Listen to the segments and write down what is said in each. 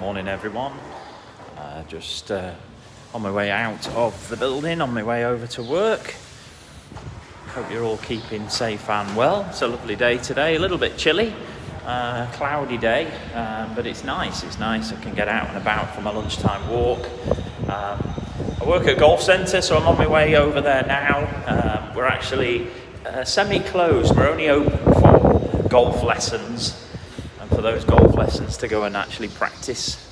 Morning everyone, just on my way out of the building, on my way over to work. Hope you're all keeping safe and well. It's a lovely day today, a little bit chilly, cloudy day, but it's nice. I can get out and about for my lunchtime walk. I work at a golf centre, so I'm on my way over there now. We're actually semi-closed. We're only open for golf lessons, and for those golf lessons to go and actually practice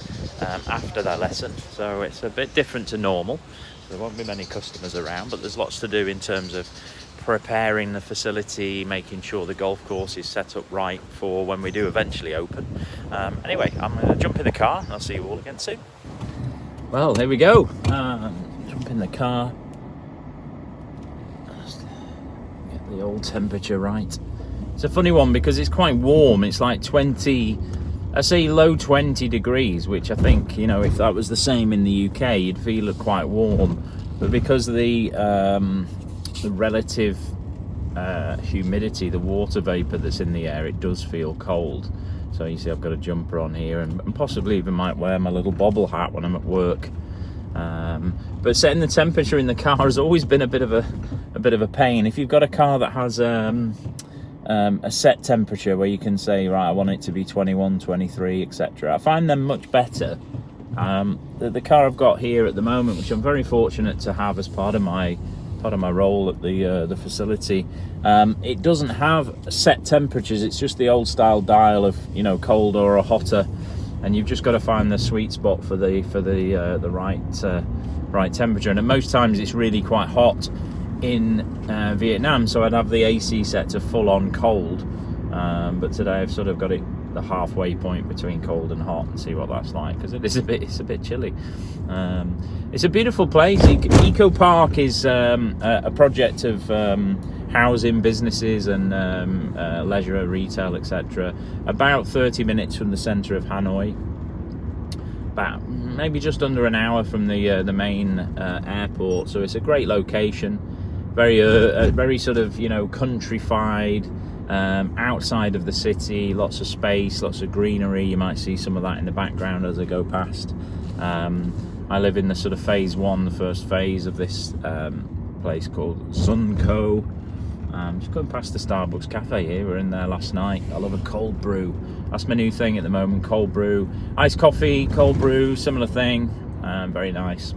after that lesson. So it's a bit different to normal. There won't be many customers around, but there's lots to do in terms of preparing the facility, making sure the golf course is set up right for when we do eventually open. Anyway, I'm going to jump in the car and I'll see you all again soon. Well, here we go. Jump in the car. Just get the old temperature right. It's a funny one because it's quite warm. It's like 20, I say low 20 degrees, which I think, if that was the same in the UK, you'd feel it quite warm. But because of the relative humidity, the water vapor that's in the air, it does feel cold. So you see I've got a jumper on here and possibly even might wear my little bobble hat when I'm at work. But setting the temperature in the car has always been a bit of a pain. If you've got a car that has a set temperature where you can say, right, I want it to be 21, 23, etc. I find them much better. The car I've got here at the moment, which I'm very fortunate to have as part of my role at the facility, it doesn't have set temperatures. It's just the old style dial of colder or hotter, and you've just got to find the sweet spot for the right temperature. And at most times it's really quite hot in Vietnam, so I'd have the AC set to full on cold, but today I've sort of got it the halfway point between cold and hot, and see what that's like, because it's a bit chilly. It's a beautiful place. Ecopark is a project of housing, businesses and leisure, retail, etc. About 30 minutes from the centre of Hanoi, about maybe just under an hour from the main airport. So it's a great location, very sort of countrified, outside of the city, lots of space, lots of greenery. You might see some of that in the background as I go past. I live in the sort of phase one, the first phase of this place called Sunco. Just going past the Starbucks cafe here. We were in there last night. I love a cold brew. That's my new thing at the moment, cold brew. Iced coffee, cold brew, similar thing. Very nice.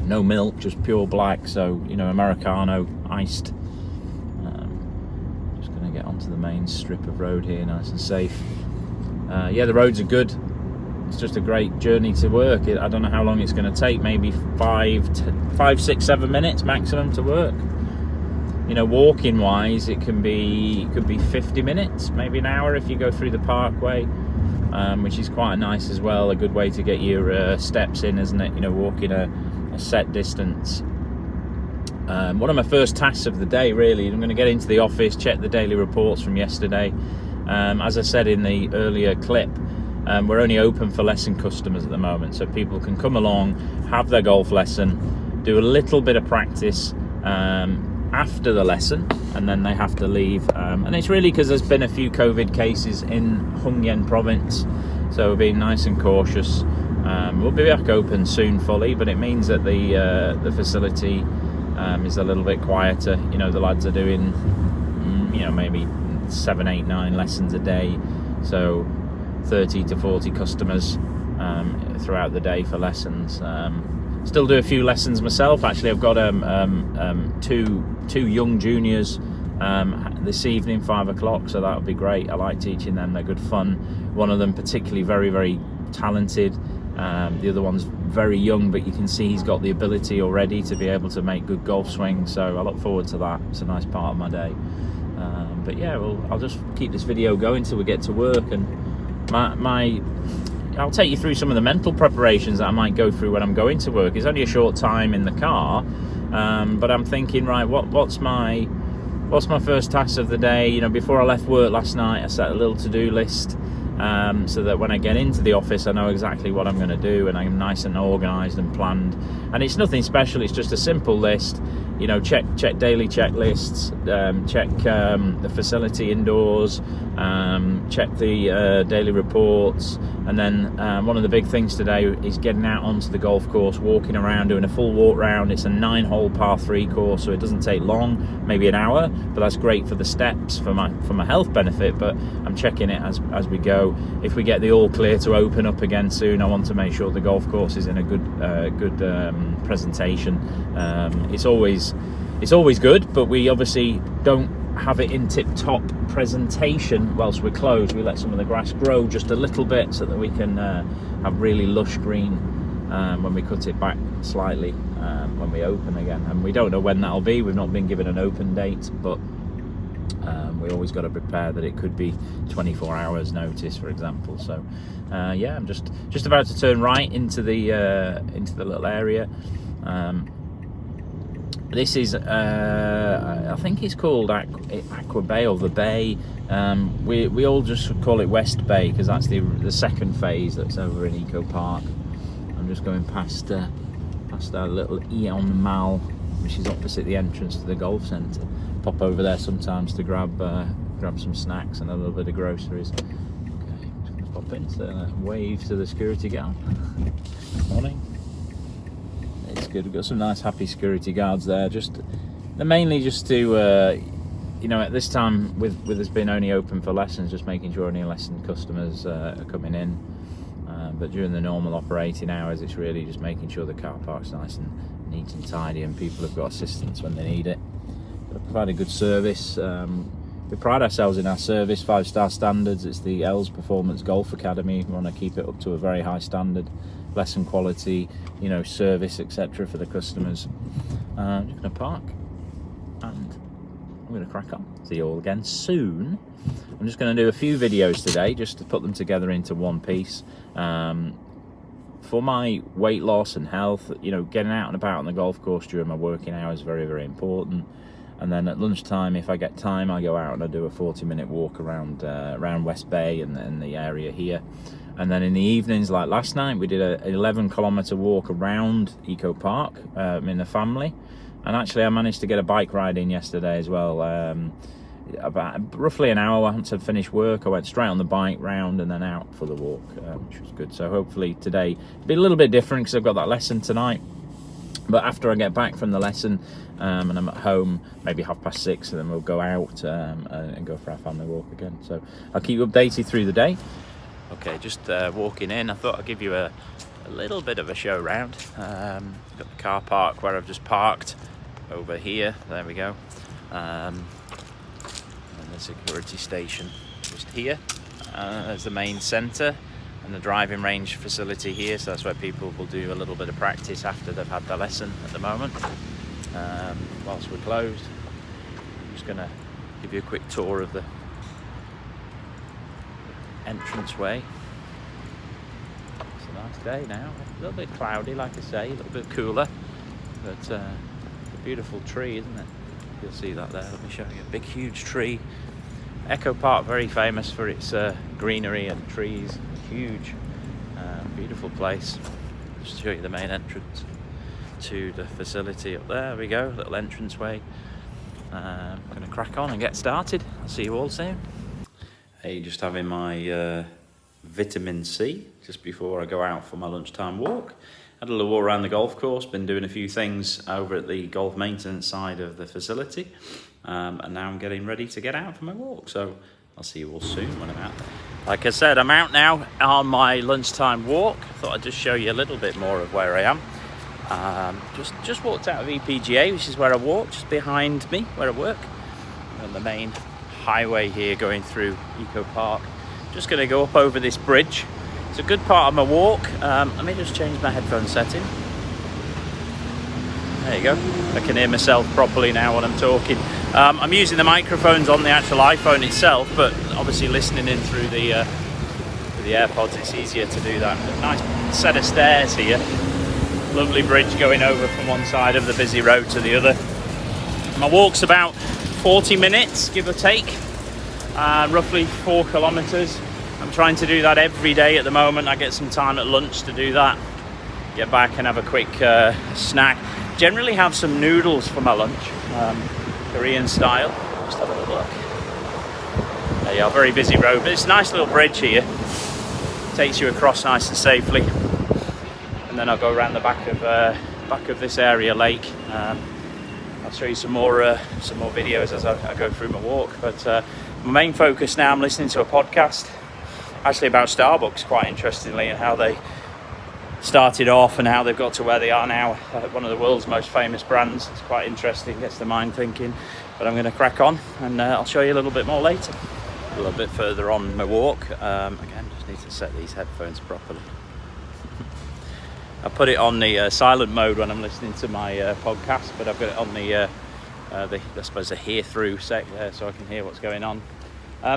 No milk, just pure black, so Americano, iced. Just going to get onto the main strip of road here, nice and safe. The roads are good. It's just a great journey to work. I don't know how long it's going to take, maybe 5, 6, 7 minutes maximum to work. Walking wise, it could be 50 minutes, maybe an hour if you go through the parkway, which is quite nice as well. A good way to get your steps in, isn't it? Walking a set distance. One of my first tasks of the day, really, I'm going to get into the office, check the daily reports from yesterday. As I said in the earlier clip, we're only open for lesson customers at the moment, so people can come along, have their golf lesson, do a little bit of practice after the lesson, and then they have to leave. And it's really because there's been a few COVID cases in Hung Yen province, so we're being nice and cautious. We'll be back open soon fully, but it means that the facility is a little bit quieter. The lads are doing maybe 7, 8, 9 lessons a day, so 30 to 40 customers throughout the day for lessons. Still do a few lessons myself. Actually, I've got two young juniors this evening, 5 o'clock, so that'll be great. I like teaching them, they're good fun. One of them particularly very, very talented. The other one's very young, but you can see he's got the ability already to be able to make good golf swings, so I look forward to that. It's a nice part of my day. But yeah, I'll just keep this video going till we get to work, and I'll take you through some of the mental preparations that I might go through when I'm going to work. It's only a short time in the car, but I'm thinking, right, what's my first task of the day? Before I left work last night, I set a little to-do list, so that when I get into the office I know exactly what I'm going to do, and I'm nice and organised and planned. And it's nothing special, it's just a simple list. you know, check daily checklists, check the facility indoors, check the daily reports, and then one of the big things today is getting out onto the golf course, walking around, doing a full walk round. It's a 9-hole par 3 course, so it doesn't take long, maybe an hour, but that's great for the steps, for my health benefit. But I'm checking it as we go. If we get the all clear to open up again soon, I want to make sure the golf course is in a good presentation. It's always good, but we obviously don't have it in tip-top presentation whilst we're closed. We let some of the grass grow just a little bit so that we can have really lush green when we cut it back slightly when we open again. And we don't know when that'll be. We've not been given an open date, but we always got to prepare that it could be 24 hours notice, for example. So yeah, I'm just about to turn right into the little area. This is I think it's called Aqua Bay, or the Bay. We all just call it West Bay because that's the second phase that's over in Ecopark. I'm just going past our little Eon Mall, which is opposite the entrance to the golf centre. Pop over there sometimes to grab some snacks and a little bit of groceries. Okay, just gonna pop in to wave to the security guard. Morning. It's good. We've got some nice happy security guards there. They're mainly just to you know, at this time with us being only open for lessons, just making sure any lesson customers are coming in. But during the normal operating hours, it's really just making sure the car park's nice and neat and tidy, and people have got assistance when they need it. Got to provide a good service. We pride ourselves in our service, 5-star standards. It's the Els Performance Golf Academy. We want to keep it up to a very high standard, lesson quality, you know, service, etc. for the customers. I'm just going to park and I'm going to crack on. See you all again soon. I'm just going to do a few videos today just to put them together into one piece. For my weight loss and health, you know, getting out and about on the golf course during my working hours is very, very important. And then at lunchtime, if I get time, I go out and I do a 40-minute walk around West Bay and the area here. And then in the evenings, like last night, we did an 11-kilometre walk around Ecopark in the family. And actually, I managed to get a bike ride in yesterday as well. About roughly an hour once I'd finished work, I went straight on the bike round and then out for the walk, which was good. So hopefully today it'll be a little bit different because I've got that lesson tonight. But after I get back from the lesson and I'm at home, maybe 6:30, and then we'll go out and go for our family walk again. So I'll keep you updated through the day. Okay, just walking in, I thought I'd give you a little bit of a show round. Got the car park where I've just parked over here. There we go. And the security station just here. There's the main centre and the driving range facility here, so that's where people will do a little bit of practice after they've had their lesson at the moment. Whilst we're closed, I'm just going to give you a quick tour of the entranceway. It's a nice day now, a little bit cloudy, like I say, a little bit cooler, but it's a beautiful tree, isn't it? You'll see that there. Let me show you a big, huge tree. Ecopark, very famous for its greenery and trees. Huge, beautiful place. Just show you the main entrance to the facility up there. We go, little entranceway. I'm going to crack on and get started. I'll see you all soon. Hey, just having my vitamin C just before I go out for my lunchtime walk. Had a little walk around the golf course, been doing a few things over at the golf maintenance side of the facility, and now I'm getting ready to get out for my walk. So I'll see you all soon when I'm out there. Like I said, I'm out now on my lunchtime walk. I thought I'd just show you a little bit more of where I am. Just walked out of EPGA, which is where I walk, just behind me where I work. On the main highway here going through Ecopark. Just going to go up over this bridge. It's a good part of my walk. Let me just change my headphone setting. There you go. I can hear myself properly now when I'm talking. I'm using the microphones on the actual iPhone itself, but obviously listening in through the AirPods, it's easier to do that. Nice set of stairs here. Lovely bridge going over from one side of the busy road to the other. My walk's about 40 minutes, give or take. Roughly 4 kilometres. I'm trying to do that every day at the moment. I get some time at lunch to do that. get back and have a quick snack. Generally have some noodles for my lunch, Korean style. Just have a little look. There you are, very busy road, but it's a nice little bridge here. Takes you across nice and safely. And then I'll go around the back of this area lake. I'll show you some more videos as I go through my walk. But my main focus now, I'm listening to a podcast, actually about Starbucks, quite interestingly, and how they started off and how they've got to where they are now, one of the world's most famous brands. It's quite interesting, gets the mind thinking. But I'm going to crack on, and I'll show you a little bit more later. A little bit further on my walk. Again, just need to set these headphones properly. I put it on the silent mode when I'm listening to my podcast, but I've got it on the I suppose the hear through sec there, so I can hear what's going on.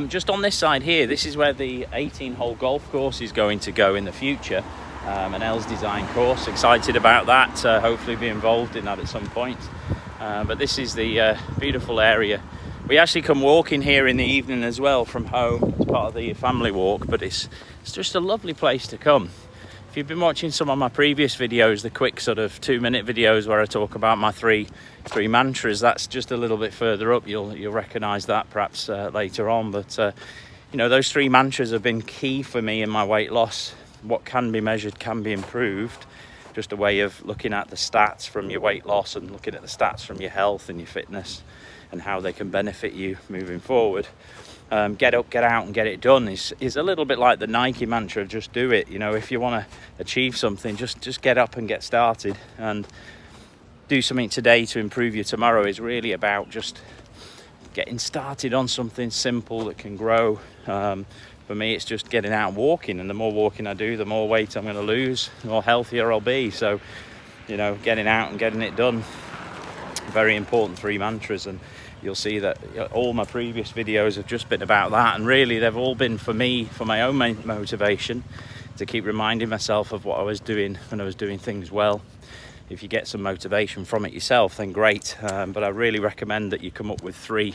Just on this side here, this is where the 18-hole golf course is going to go in the future. An Els design course. Excited about that. Hopefully be involved in that at some point. But this is the beautiful area. We actually come walking here in the evening as well from home as part of the family walk, but it's just a lovely place to come. If you've been watching some of my previous videos, the quick sort of 2-minute videos where I talk about my three mantras, that's just a little bit further up. You'll recognise that perhaps later on. But those 3 mantras have been key for me in my weight loss. What can be measured can be improved. Just a way of looking at the stats from your weight loss and looking at the stats from your health and your fitness and how they can benefit you moving forward. Get up, get out and get it done is a little bit like the Nike mantra, just do it. If you want to achieve something, just get up and get started, and do something today to improve your tomorrow is really about just getting started on something simple that can grow. For me, it's just getting out and walking, and the more walking I do, the more weight I'm going to lose, the more healthier I'll be. So, getting out and getting it done, very important 3 mantras, and you'll see that all my previous videos have just been about that, and really they've all been for me, for my own motivation, to keep reminding myself of what I was doing when I was doing things well. If you get some motivation from it yourself, then great, but I really recommend that you come up with 3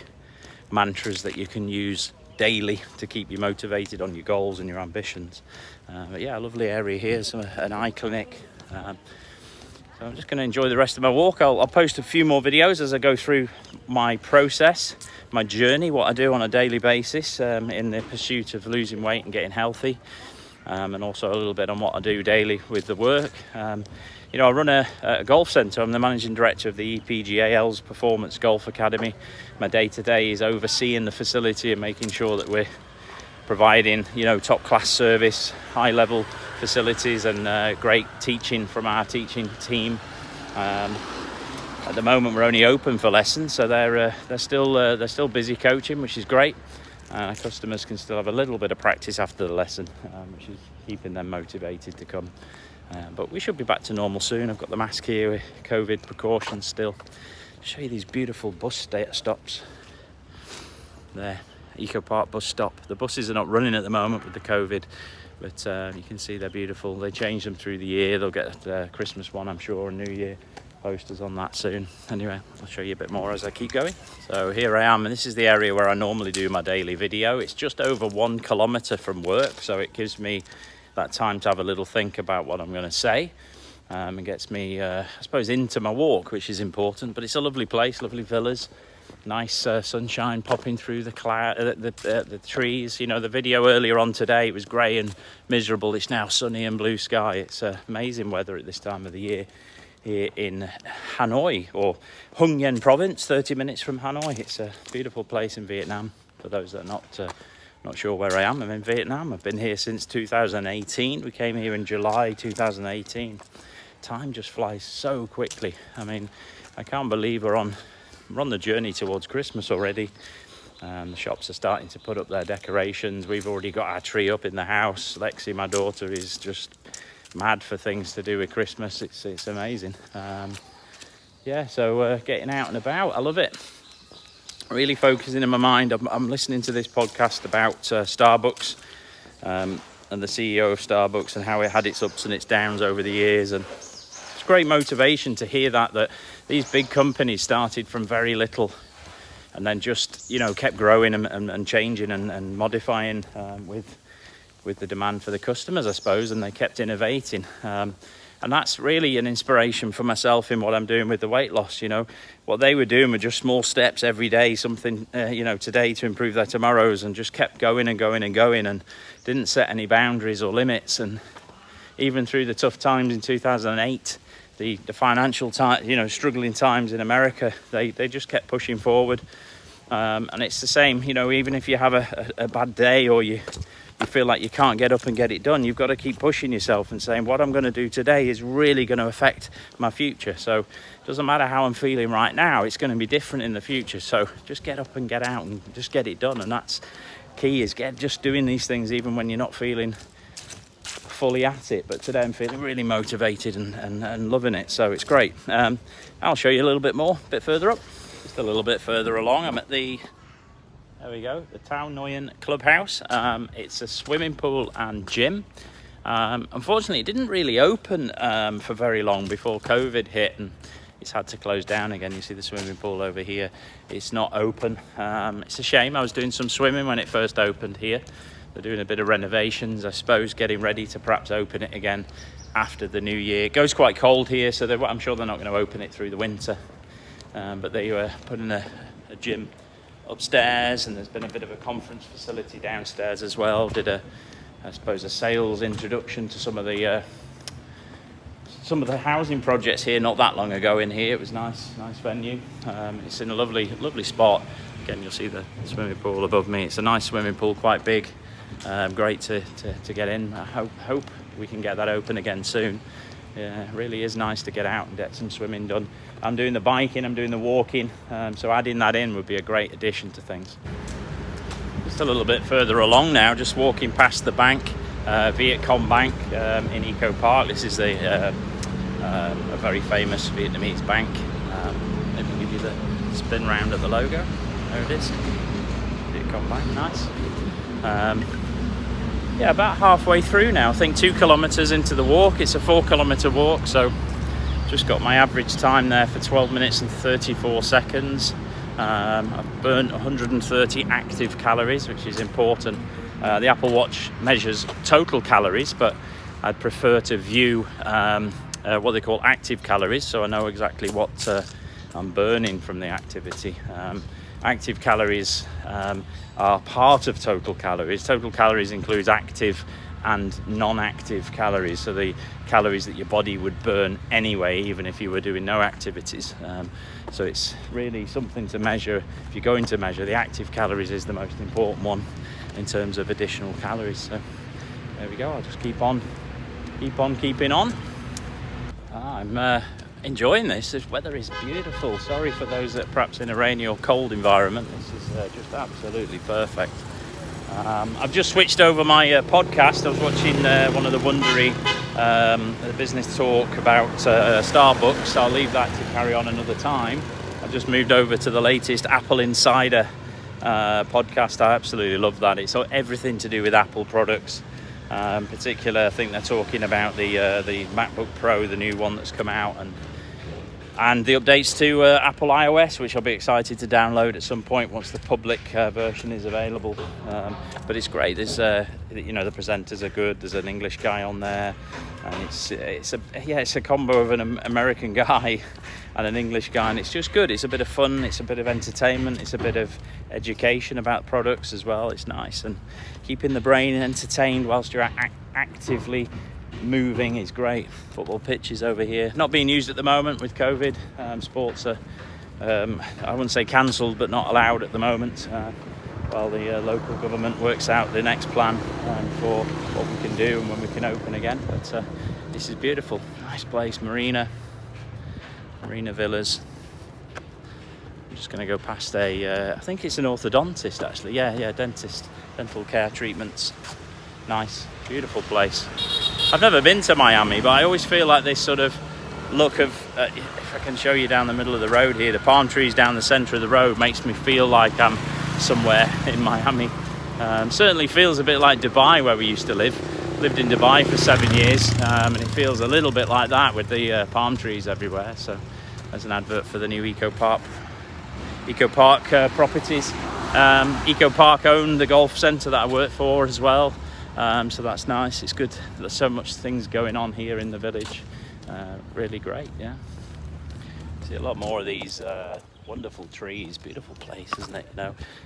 mantras that you can use daily to keep you motivated on your goals and your ambitions. But yeah, a lovely area here, an eye clinic. So I'm just going to enjoy the rest of my walk. I'll post a few more videos as I go through my process, my journey, what I do on a daily basis in the pursuit of losing weight and getting healthy, and also a little bit on what I do daily with the work. I run a golf centre. I'm the managing director of the EPGA Els Performance Golf Academy. My day-to-day is overseeing the facility and making sure that we're providing, top-class service, high-level facilities, and great teaching from our teaching team. At the moment, we're only open for lessons, so they're still busy coaching, which is great. Our customers can still have a little bit of practice after the lesson, which is keeping them motivated to come. But we should be back to normal soon. I've got the mask here with COVID precautions still. I'll show you these beautiful bus stops. There, Ecopark bus stop. The buses are not running at the moment with the COVID, but you can see they're beautiful. They change them through the year. They'll get a Christmas one, I'm sure, and New Year posters on that soon. Anyway, I'll show you a bit more as I keep going. So here I am, and this is the area where I normally do my daily video. It's just over 1 kilometre from work, so it gives me that time to have a little think about what I'm going to say, and gets me, I suppose, into my walk, which is important. But it's a lovely place, lovely villas, nice sunshine popping through the trees. The video earlier on today, it was grey and miserable. It's now sunny and blue sky. It's amazing weather at this time of the year here in Hanoi, or Hung Yen province, 30 minutes from Hanoi. It's a beautiful place in Vietnam. For those that are not sure where I am, I'm in Vietnam. I've been here since 2018. We came here in July 2018. Time just flies so quickly. I mean, I can't believe we're on the journey towards Christmas already. The shops are starting to put up their decorations. We've already got our tree up in the house. Lexi, my daughter, is just mad for things to do with Christmas. It's amazing. So getting out and about, I love it. Really focusing in my mind. I'm listening to this podcast about Starbucks and the CEO of Starbucks and how it had its ups and its downs over the years, and it's great motivation to hear that these big companies started from very little and then just kept growing and changing and modifying with the demand for the customers, I suppose, and they kept innovating. And that's really an inspiration for myself in what I'm doing with the weight loss. You know, what they were doing were just small steps every day, something, today to improve their tomorrows, and just kept going and going and going, and didn't set any boundaries or limits. And even through the tough times in 2008, the financial time, struggling times in America, they just kept pushing forward. And it's the same, even if you have a bad day, or you feel like you can't get up and get it done, you've got to keep pushing yourself and saying, what I'm going to do today is really going to affect my future. So it doesn't matter how I'm feeling right now, it's going to be different in the future. So just get up and get out and just get it done. And that's key, is just doing these things even when you're not feeling fully at it. But today I'm feeling really motivated and loving it, so it's great. I'll show you a little bit more a bit further up, just a little bit further along. I'm at the Hanoi clubhouse. It's a swimming pool and gym. Unfortunately, it didn't really open for very long before COVID hit, and it's had to close down again. You see the swimming pool over here, it's not open. It's a shame. I was doing some swimming when it first opened here. They're doing a bit of renovations, I suppose, getting ready to perhaps open it again after the new year. It goes quite cold here, so I'm sure they're not going to open it through the winter. But they were putting a gym upstairs, and there's been a bit of a conference facility downstairs as well. Did a sales introduction to some of the housing projects here not that long ago in here. It was nice venue. It's in a lovely spot. Again, you'll see the swimming pool above me. It's a nice swimming pool, quite big. Great to get in. I hope we can get that open again soon. Yeah, it really is nice to get out and get some swimming done. I'm doing the biking, I'm doing the walking, so adding that in would be a great addition to things. Just a little bit further along now, just walking past the bank, Vietcom Bank in Ecopark. This is a very famous Vietnamese bank. Let me give you the spin round of the logo. There it is, Vietcom Bank, nice. About halfway through now. I think 2 kilometers into the walk. It's a 4-kilometer walk, so just got my average time there for 12 minutes and 34 seconds. I've burnt 130 active calories, which is important. The Apple Watch measures total calories, but I'd prefer to view what they call active calories, so I know exactly what I'm burning from the activity. Active calories are part of total calories. Total calories includes active and non-active calories, so the calories that your body would burn anyway, even if you were doing no activities. So it's really something to measure. If you're going to measure, the active calories is the most important one in terms of additional calories. So there we go. I'll just keep on keeping on. I'm enjoying this. This weather is beautiful. Sorry for those that are perhaps in a rainy or cold environment. This is just absolutely perfect. I've just switched over my podcast. I was watching one of the Wondery business talk about Starbucks. I'll leave that to carry on another time. I've just moved over to the latest Apple Insider podcast. I absolutely love that. It's everything to do with Apple products. Particular, I think they're talking about the MacBook Pro, the new one that's come out, and the updates to Apple iOS, which I'll be excited to download at some point once the public version is available. But it's great. There's the presenters are good. There's an English guy on there, and it's a combo of an American guy and an English guy, and it's just good. It's a bit of fun. It's a bit of entertainment. It's a bit of education about products as well. It's nice, and keeping the brain entertained whilst you're actively moving is great. Football pitches over here, not being used at the moment with COVID. Sports are, I wouldn't say cancelled, but not allowed at the moment, while the local government works out the next plan for what we can do and when we can open again. But this is beautiful, nice place, Marina Villas. I'm just going to go past I think it's an orthodontist actually. Yeah, dentist, dental care treatments. Nice, beautiful place. I've never been to Miami, but I always feel like this sort of look of, if I can show you down the middle of the road here, the palm trees down the centre of the road makes me feel like I'm somewhere in Miami. Certainly feels a bit like Dubai, where we used to live. Lived in Dubai for 7 years, and it feels a little bit like that with the palm trees everywhere. So there's an advert for the new Ecopark properties. Ecopark owned the golf centre that I work for as well. So that's nice. It's good. There's so much things going on here in the village. Really great, yeah. See a lot more of these wonderful trees. Beautiful place, isn't it?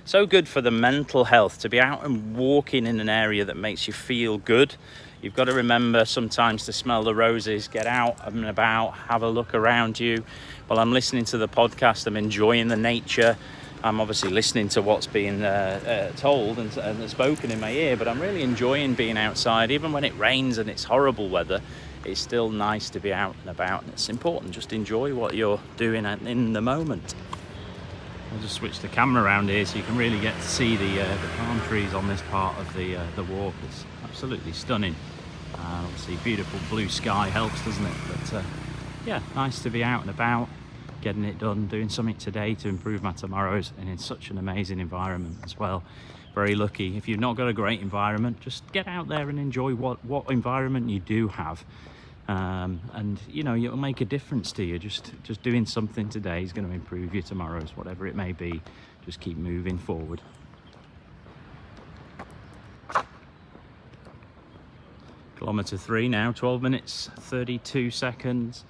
So good for the mental health to be out and walking in an area that makes you feel good. You've got to remember sometimes to smell the roses, get out and about, have a look around you. While I'm listening to the podcast, I'm enjoying the nature. I'm obviously listening to what's being told and spoken in my ear, but I'm really enjoying being outside. Even when it rains and it's horrible weather, it's still nice to be out and about, and it's important. Just enjoy what you're doing in the moment. I'll just switch the camera around here so you can really get to see the palm trees on this part of the walk. It's absolutely stunning. Obviously beautiful blue sky helps, doesn't it? But yeah, nice to be out and about, getting it done, doing something today to improve my tomorrows, and in such an amazing environment as well. Very lucky. If you've not got a great environment, just get out there and enjoy what environment you do have. And you know, it'll make a difference to you. Just doing something today is going to improve your tomorrows, whatever it may be. Just keep moving forward. Kilometre 3 now, 12 minutes 32 seconds.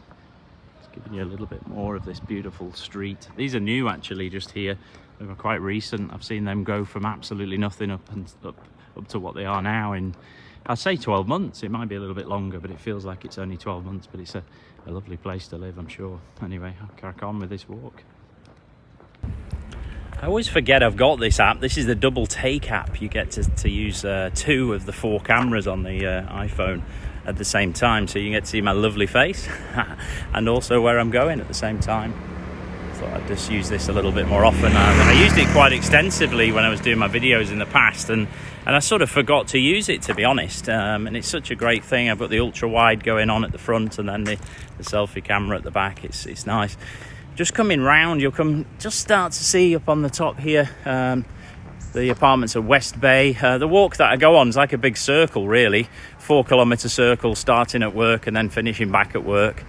Just giving you a little bit more of this beautiful street. These are new actually, just here. They were quite recent. I've seen them go from absolutely nothing up to what they are now in, I'd say 12 months. It might be a little bit longer, but it feels like it's only 12 months. But it's a lovely place to live, I'm sure. Anyway, I'll crack on with this walk. I always forget I've got this app. This is the Double Take app. You get to use 2 of the 4 cameras on the iPhone at the same time. So you get to see my lovely face and also where I'm going at the same time. Thought I'd just use this a little bit more often. I used it quite extensively when I was doing my videos in the past, and I sort of forgot to use it, to be honest. And it's such a great thing. I've got the ultra wide going on at the front and then the selfie camera at the back. It's nice. Just coming round, you'll just start to see up on the top here the apartments at West Bay. The walk that I go on is like a big circle, really. 4-kilometre circle, starting at work and then finishing back at work.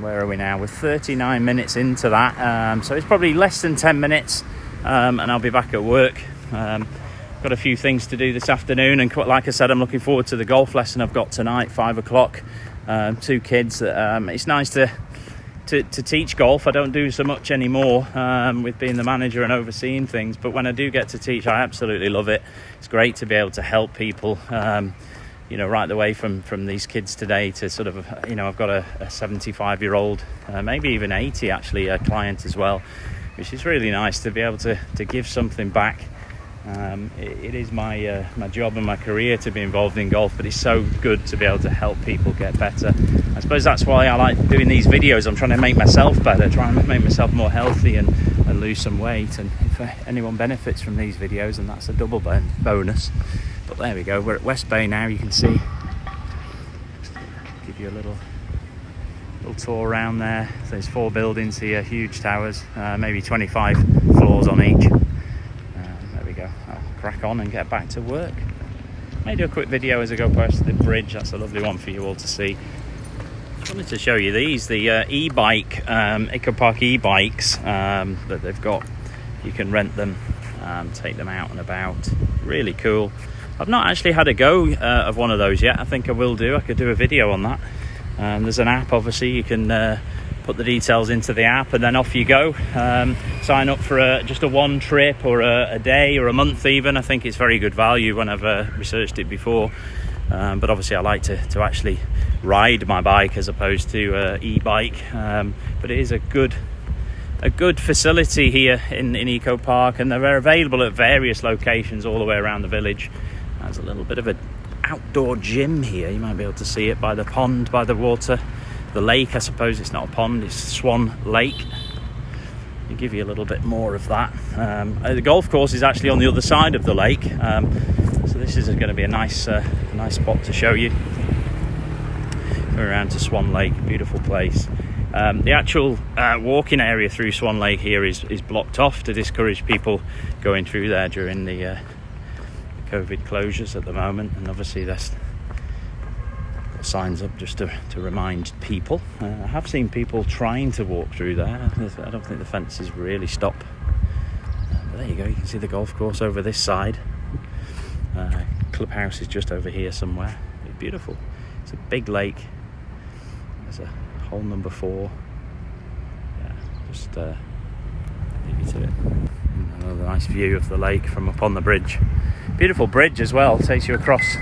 Where are we now? We're 39 minutes into that, so it's probably less than 10 minutes and I'll be back at work. Got a few things to do this afternoon, and like I said, I'm looking forward to the golf lesson I've got tonight, 5 o'clock. 2 kids. It's nice to teach golf. I don't do so much anymore with being the manager and overseeing things, but when I do get to teach, I absolutely love it. It's great to be able to help people, you know, right the way from these kids today to sort of, you know, I've got a 75-year-old, maybe even 80 actually, a client as well, which is really nice to be able to give something back. It is my job and my career to be involved in golf, but it's so good to be able to help people get better. I suppose that's why I like doing these videos. I'm trying to make myself better, trying to make myself more healthy and lose some weight, and if anyone benefits from these videos, then that's a double bonus. But there we go, we're at West Bay now. You can see, give you a little tour around there. So there's 4 buildings here, huge towers, maybe 25 floors on each. I'll crack on and get back to work. May do a quick video as I go past the bridge. That's a lovely one for you all to see. I wanted to show you these, the e-bike, Ecopark e-bikes that they've got. You can rent them, take them out and about. Really cool. I've not actually had a go of one of those yet. I think I will do. I could do a video on that. There's an app, obviously. You can put the details into the app and then off you go. Sign up for just a 1 trip or a day or a month even. I think it's very good value when I've researched it before. But obviously I like to actually ride my bike as opposed to e-bike. But it is a good facility here in Ecopark, and they're available at various locations all the way around the village. There's a little bit of an outdoor gym here. You might be able to see it by the pond, by the water. The lake, I suppose it's not a pond, it's Swan Lake. I'll give you a little bit more of that. The golf course is actually on the other side of the lake, so this is going to be a nice spot to show you. Go around to Swan Lake, beautiful place. The actual walking area through Swan Lake here is blocked off to discourage people going through there during the COVID closures at the moment, and obviously that's got signs up just to remind people. I have seen people trying to walk through there. I don't think the fences really stop. But there you go, you can see the golf course over this side. Clubhouse is just over here somewhere. It's beautiful. It's a big lake. there's a hole number 4. Yeah, just leave you to it. Another nice view of the lake from up on the bridge. Beautiful bridge as well, takes you across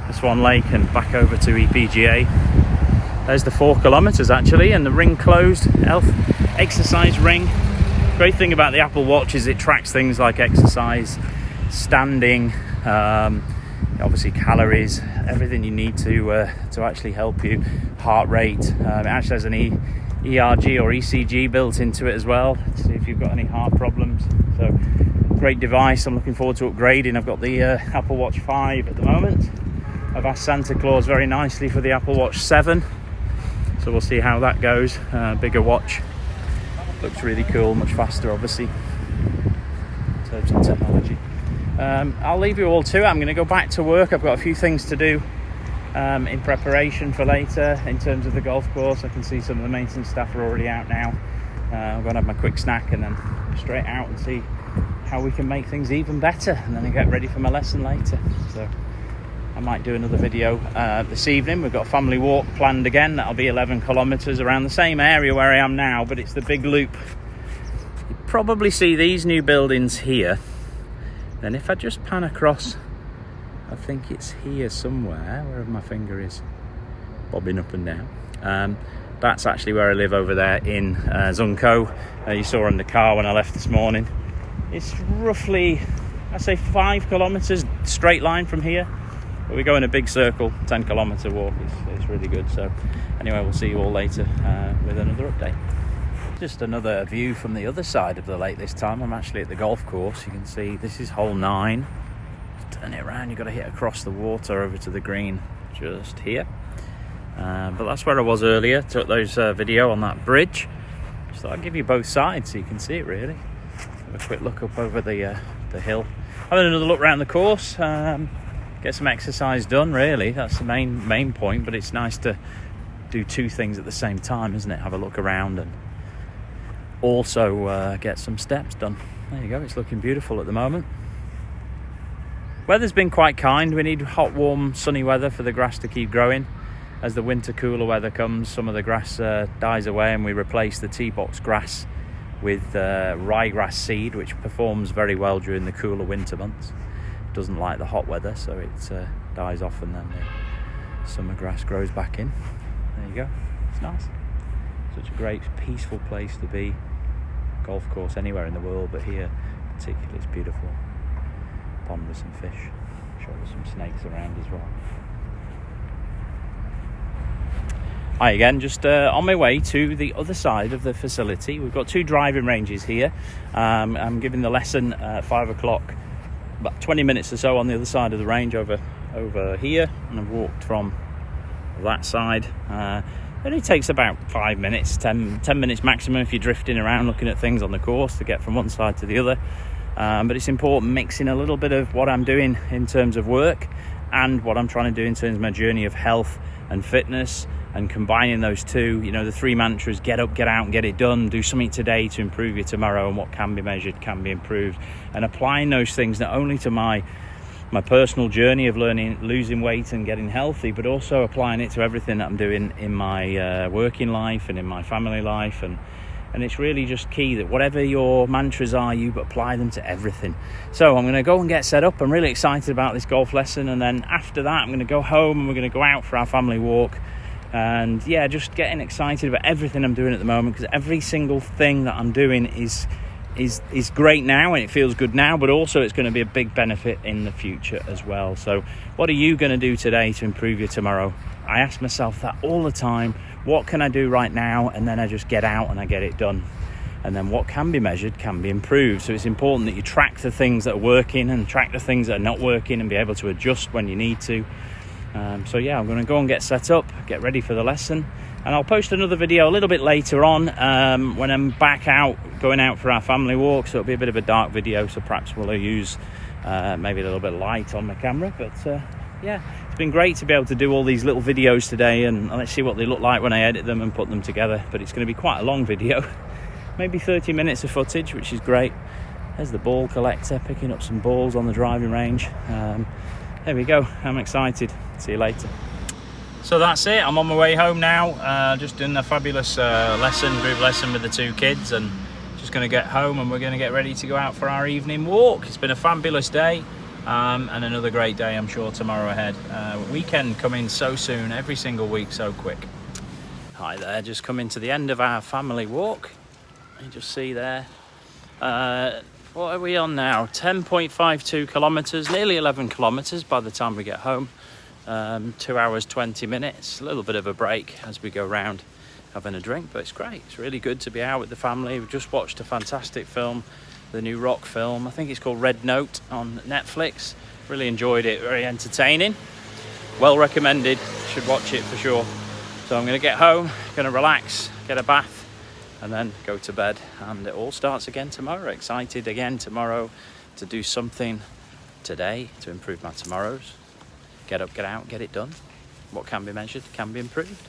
the Swan Lake and back over to EPGA. There's the 4 kilometers actually, and the ring closed, health exercise ring. Great thing about the Apple Watch is it tracks things like exercise, standing, obviously calories, everything you need to actually help you. Heart rate, it actually has an ERG or ECG built into it as well, to see if you've got any heart problems. So great device. I'm looking forward to upgrading. I've got the Apple Watch 5 at the moment. I've asked Santa Claus very nicely for the Apple Watch 7, so we'll see how that goes. Bigger watch, looks really cool, much faster obviously in terms of technology. I'll leave you all to it. I'm going to go back to work. I've got a few things to do in preparation for later in terms of the golf course. I can see some of the maintenance staff are already out now. I'm going to have my quick snack and then straight out and see how we can make things even better, and then I get ready for my lesson later. So I might do another video this evening. We've got a family walk planned again. That'll be 11 kilometers around the same area where I am now, but it's the big loop. You probably see these new buildings here. Then if I just pan across, I think it's here somewhere, wherever my finger is bobbing up and down. That's actually where I live over there in Zunko. You saw in the car when I left this morning. It's roughly, I say 5 kilometers straight line from here. But we go in a big circle, 10 kilometer walk. It's really good. So anyway, we'll see you all later with another update. Just another view from the other side of the lake this time. I'm actually at the golf course. You can see this is hole 9. Just turn it around, you've got to hit across the water over to the green just here. But that's where I was earlier. Took those video on that bridge. Just thought I'd give you both sides so you can see it really. Have a quick look up over the hill. Having another look around the course. Get some exercise done really. That's the main point, but it's nice to do 2 things at the same time, isn't it? Have a look around and also get some steps done. There you go, it's looking beautiful at the moment. Weather's been quite kind. We need hot, warm, sunny weather for the grass to keep growing. As the winter cooler weather comes, some of the grass dies away, and we replace the tee box grass with ryegrass seed, which performs very well during the cooler winter months. Doesn't like the hot weather, so it dies off, and then the summer grass grows back in. There you go, it's nice. Such a great peaceful place to be. Golf course anywhere in the world, but here particularly it's beautiful. Pond with some fish. Sure, there's some snakes around as well. Hi again, just on my way to the other side of the facility. We've got 2 driving ranges here. I'm giving the lesson at 5 o'clock, about 20 minutes or so on the other side of the range over here, and I've walked from that side. It only takes about 5 minutes, 10 minutes maximum if you're drifting around looking at things on the course to get from one side to the other. But it's important mixing a little bit of what I'm doing in terms of work and what I'm trying to do in terms of my journey of health and fitness, and combining those 2. You know, the 3 mantras: get up, get out and get it done. Do something today to improve your tomorrow, and what can be measured can be improved. And applying those things not only to my personal journey of losing weight and getting healthy, but also applying it to everything that I'm doing in my working life and in my family life. And it's really just key that whatever your mantras are, you apply them to everything. So I'm going to go and get set up. I'm really excited about this golf lesson, and then after that I'm going to go home and we're going to go out for our family walk. And yeah, just getting excited about everything I'm doing at the moment, because every single thing that I'm doing is great now, and it feels good now, but also it's going to be a big benefit in the future as well. So what are you going to do today to improve your tomorrow? I ask myself that all the time. What can I do right now? And then I just get out and I get it done. And then what can be measured can be improved. So it's important that you track the things that are working and track the things that are not working, and be able to adjust when you need to. So yeah, I'm going to go and get set up, get ready for the lesson, and I'll post another video a little bit later on when I'm back out, going out for our family walk. So it'll be a bit of a dark video, so perhaps we'll use maybe a little bit of light on my camera. But yeah, it's been great to be able to do all these little videos today, and let's see what they look like when I edit them and put them together. But it's going to be quite a long video, maybe 30 minutes of footage, which is great. There's the ball collector picking up some balls on the driving range. There we go, I'm excited. See you later. So that's it, I'm on my way home now. Just doing a fabulous group lesson with the 2 kids, and just going to get home and we're going to get ready to go out for our evening walk. It's been a fabulous day, and another great day I'm sure tomorrow ahead. Weekend coming so soon, every single week so quick. Hi there, just coming to the end of our family walk. You just see there. What are we on now? 10.52 kilometres, nearly 11 kilometres by the time we get home. 2 hours 20 minutes, a little bit of a break as we go round having a drink, but it's great. It's really good to be out with the family. We've just watched a fantastic film, the new rock film. I think it's called Red Note on Netflix. Really enjoyed it, very entertaining. Well recommended, should watch it for sure. So I'm going to get home, going to relax, get a bath, and then go to bed. And it all starts again tomorrow. Excited again tomorrow to do something today to improve my tomorrows. Get up, get out, get it done. What can be measured can be improved.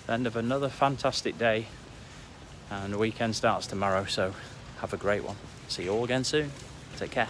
End of another fantastic day, and the weekend starts tomorrow, so have a great one. See you all again soon. Take care.